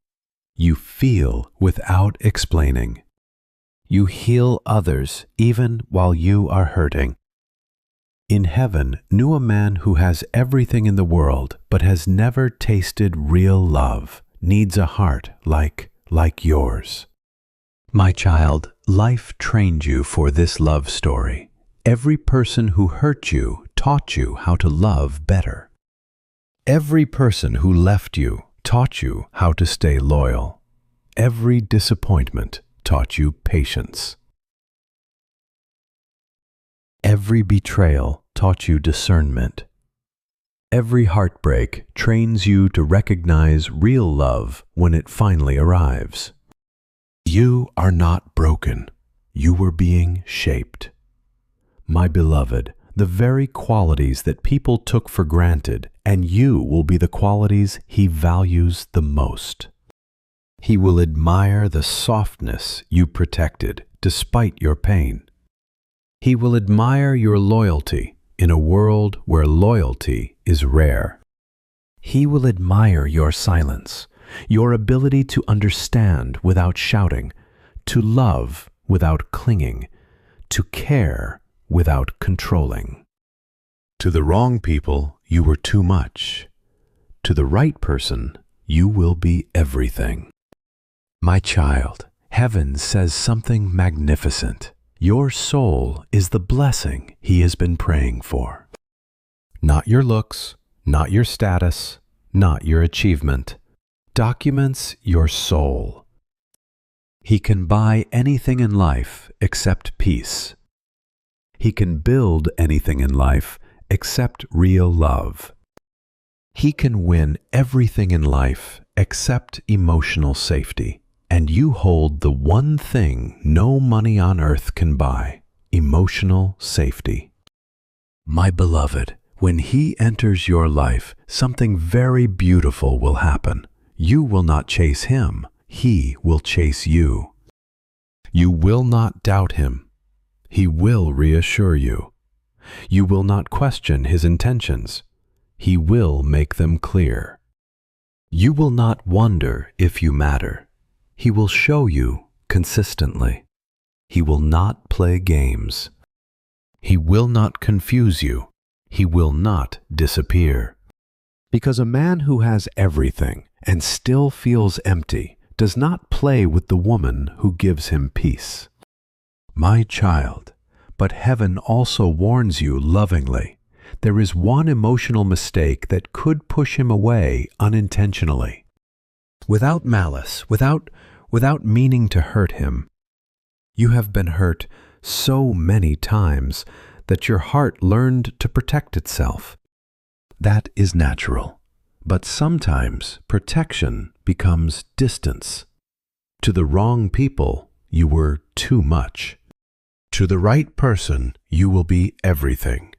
You feel without explaining. You heal others even while you are hurting. In heaven knew a man who has everything in the world but has never tasted real love, needs a heart like yours. My child, life trained you for this love story. Every person who hurt you taught you how to love better. Every person who left you taught you how to stay loyal. Every disappointment taught you patience. Every betrayal taught you discernment. Every heartbreak trains you to recognize real love when it finally arrives. You are not broken. You were being shaped. My beloved, the very qualities that people took for granted, and you will be the qualities he values the most. He will admire the softness you protected despite your pain. He will admire your loyalty in a world where loyalty is rare. He will admire your silence, your ability to understand without shouting, to love without clinging, to care without controlling. To the wrong people, you were too much. To the right person, you will be everything. My child, heaven says something magnificent. Your soul is the blessing he has been praying for. Not your looks, not your status, not your achievement. Documents your soul. He can buy anything in life except peace. He can build anything in life except real love. He can win everything in life except emotional safety. And you hold the one thing no money on earth can buy, emotional safety. My beloved, when he enters your life, something very beautiful will happen. You will not chase him, he will chase you. You will not doubt him. He will reassure you. You will not question his intentions. He will make them clear. You will not wonder if you matter. He will show you consistently. He will not play games. He will not confuse you. He will not disappear. Because a man who has everything and still feels empty does not play with the woman who gives him peace. My child, but heaven also warns you lovingly. There is one emotional mistake that could push him away unintentionally. Without malice, without meaning to hurt him. You have been hurt so many times that your heart learned to protect itself. That is natural, but sometimes protection becomes distance. To the wrong people, you were too much. To the right person, you will be everything.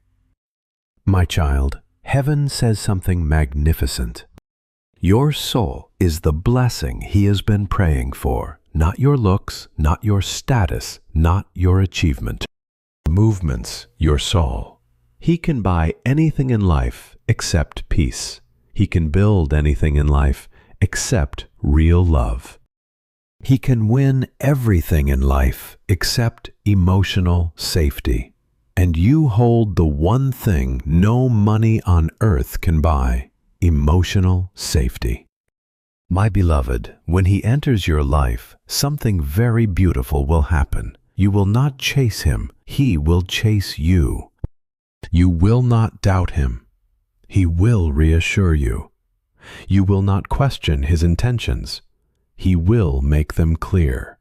My child, heaven says something magnificent. Your soul is the blessing he has been praying for, not your looks, not your status, not your achievement. Movements your soul. He can buy anything in life except peace. He can build anything in life except real love. He can win everything in life except emotional safety. and you hold the one thing no money on earth can buy: emotional safety. My beloved, when he enters your life, something very beautiful will happen. You will not chase him, he will chase you. You will not doubt him. He will reassure you. You will not question his intentions. He will make them clear.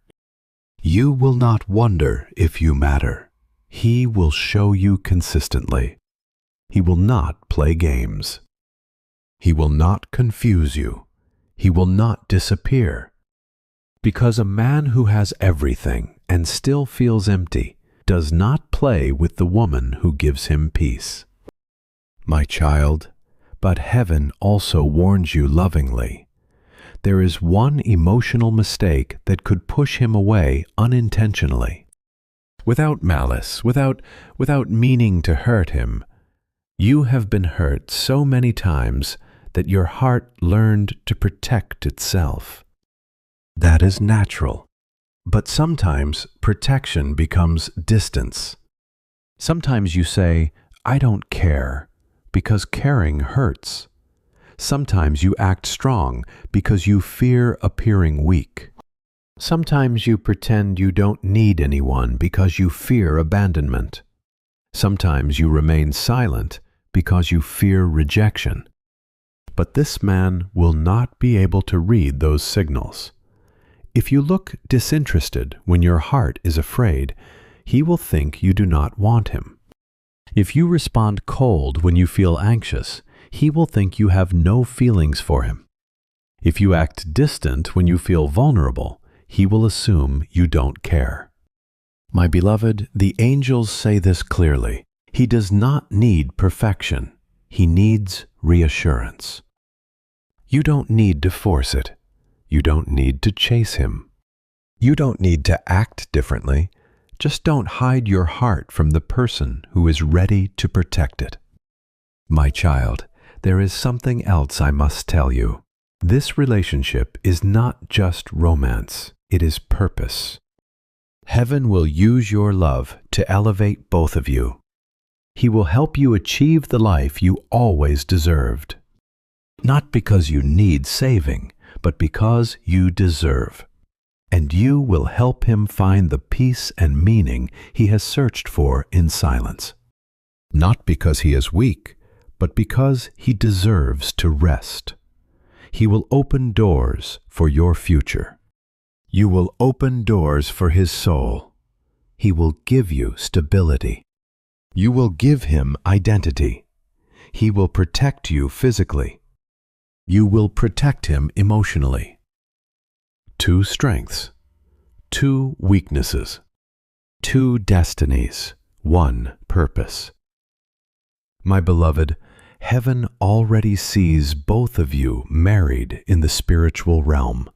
You will not wonder if you matter. He will show you consistently. He will not play games. He will not confuse you. He will not disappear. Because a man who has everything and still feels empty does not play with the woman who gives him peace. My child, but heaven also warns you lovingly. There is one emotional mistake that could push him away unintentionally. Without malice, without meaning to hurt him, you have been hurt so many times that your heart learned to protect itself. That is natural. But sometimes protection becomes distance. Sometimes you say, "I don't care," because caring hurts. Sometimes you act strong because you fear appearing weak. Sometimes you pretend you don't need anyone because you fear abandonment. Sometimes you remain silent because you fear rejection. But this man will not be able to read those signals. If you look disinterested when your heart is afraid, he will think you do not want him. If you respond cold when you feel anxious, he will think you have no feelings for him. If you act distant when you feel vulnerable, he will assume you don't care. My beloved, the angels say this clearly. He does not need perfection. He needs reassurance. You don't need to force it. You don't need to chase him. You don't need to act differently. Just don't hide your heart from the person who is ready to protect it. My child, there is something else I must tell you. This relationship is not just romance. It is purpose. Heaven will use your love to elevate both of you. He will help you achieve the life you always deserved. Not because you need saving, but because you deserve. And you will help him find the peace and meaning he has searched for in silence. Not because he is weak, but because he deserves to rest. He will open doors for your future. You will open doors for his soul. He will give you stability. You will give him identity. He will protect you physically. You will protect him emotionally. 2 strengths, 2 weaknesses, 2 destinies, 1 purpose. My beloved, heaven already sees both of you married in the spiritual realm.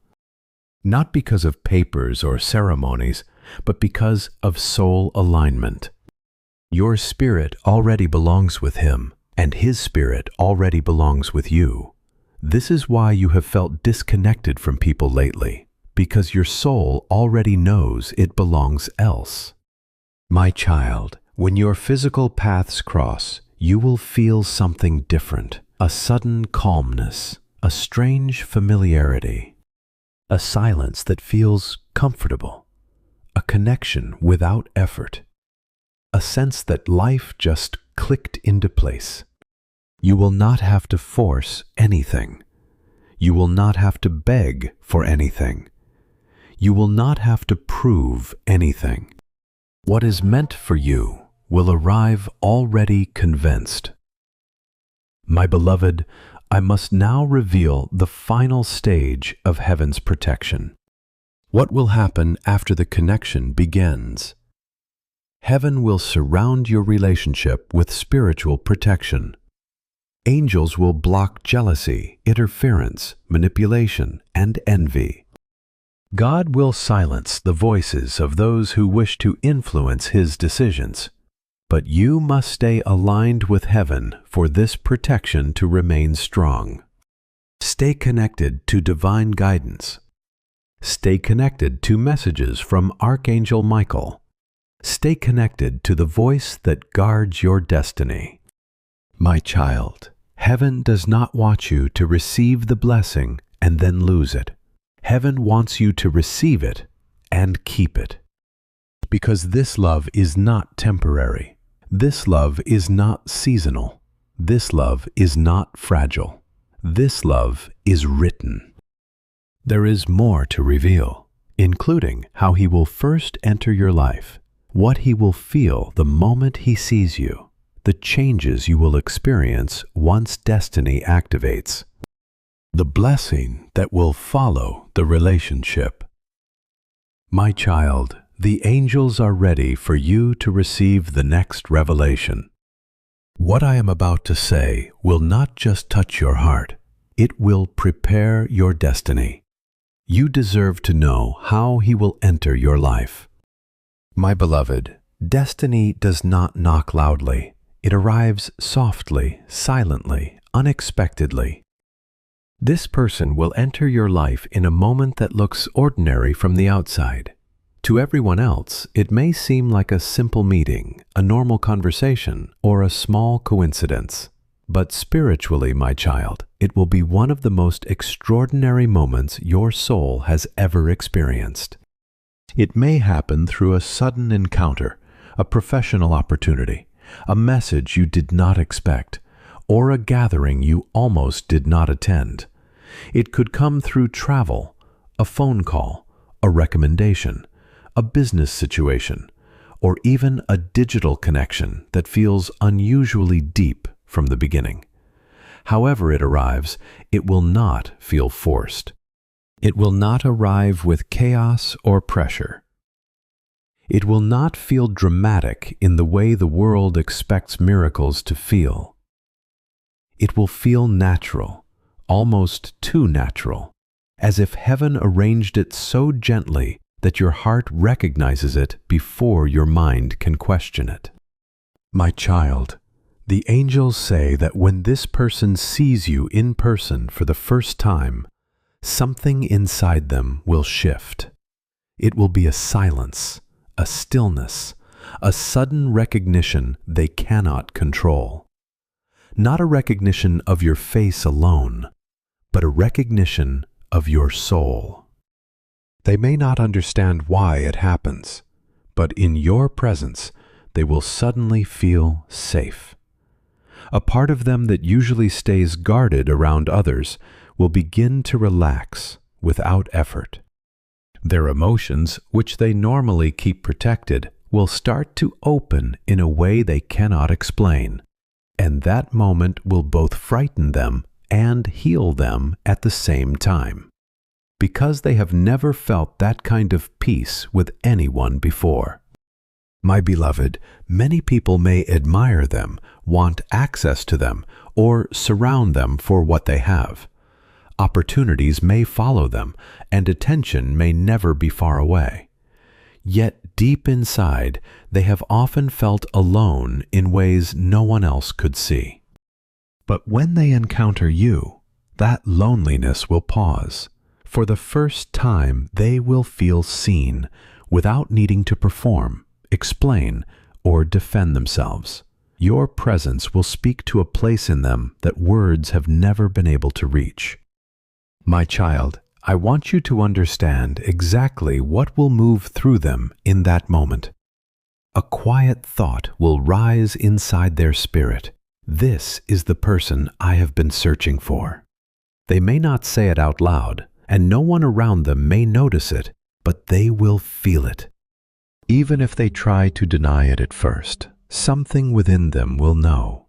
Not because of papers or ceremonies, but because of soul alignment. Your spirit already belongs with him, and his spirit already belongs with you. This is why you have felt disconnected from people lately, because your soul already knows it belongs else. My child, when your physical paths cross, you will feel something different, a sudden calmness, a strange familiarity, a silence that feels comfortable, a connection without effort, a sense that life just clicked into place. You will not have to force anything. You will not have to beg for anything. You will not have to prove anything. What is meant for you will arrive already convinced. My beloved, I must now reveal the final stage of heaven's protection. What will happen after the connection begins? Heaven will surround your relationship with spiritual protection. Angels will block jealousy, interference, manipulation, and envy. God will silence the voices of those who wish to influence his decisions. But you must stay aligned with heaven for this protection to remain strong. Stay connected to divine guidance. Stay connected to messages from Archangel Michael. Stay connected to the voice that guards your destiny. My child, heaven does not want you to receive the blessing and then lose it. Heaven wants you to receive it and keep it. Because this love is not temporary. This love is not seasonal. This love is not fragile. This love is written. There is more to reveal, including how He will first enter your life, what He will feel the moment He sees you, the changes you will experience once destiny activates, the blessing that will follow the relationship. My child, the angels are ready for you to receive the next revelation. What I am about to say will not just touch your heart, it will prepare your destiny. You deserve to know how He will enter your life. My beloved, destiny does not knock loudly. It arrives softly, silently, unexpectedly. This person will enter your life in a moment that looks ordinary from the outside. To everyone else, it may seem like a simple meeting, a normal conversation, or a small coincidence. But spiritually, my child, it will be one of the most extraordinary moments your soul has ever experienced. It may happen through a sudden encounter, a professional opportunity, a message you did not expect, or a gathering you almost did not attend. It could come through travel, a phone call, a recommendation, a business situation, or even a digital connection that feels unusually deep from the beginning. However it arrives, it will not feel forced. It will not arrive with chaos or pressure. It will not feel dramatic in the way the world expects miracles to feel. It will feel natural, almost too natural, as if heaven arranged it so gently that your heart recognizes it before your mind can question it. My child, the angels say that when this person sees you in person for the first time, something inside them will shift. It will be a silence, a stillness, a sudden recognition they cannot control. Not a recognition of your face alone, but a recognition of your soul. They may not understand why it happens, but in your presence, they will suddenly feel safe. A part of them that usually stays guarded around others will begin to relax without effort. Their emotions, which they normally keep protected, will start to open in a way they cannot explain, and that moment will both frighten them and heal them at the same time, because they have never felt that kind of peace with anyone before. My beloved, many people may admire them, want access to them, or surround them for what they have. Opportunities may follow them, and attention may never be far away. Yet deep inside, they have often felt alone in ways no one else could see. But when they encounter you, that loneliness will pause. For the first time, they will feel seen without needing to perform, explain, or defend themselves. Your presence will speak to a place in them that words have never been able to reach. My child, I want you to understand exactly what will move through them in that moment. A quiet thought will rise inside their spirit. This is the person I have been searching for. They may not say it out loud, and no one around them may notice it, but they will feel it. Even if they try to deny it at first, something within them will know.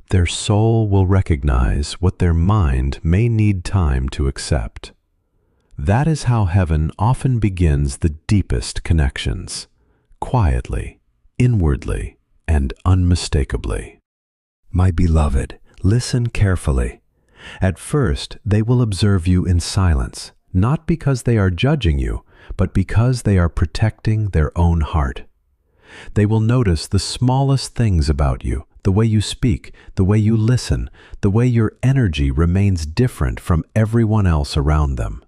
Their soul will recognize what their mind may need time to accept. That is how heaven often begins the deepest connections, quietly, inwardly, and unmistakably. My beloved, listen carefully. At first, they will observe you in silence, not because they are judging you, but because they are protecting their own heart. They will notice the smallest things about you, the way you speak, the way you listen, the way your energy remains different from everyone else around them.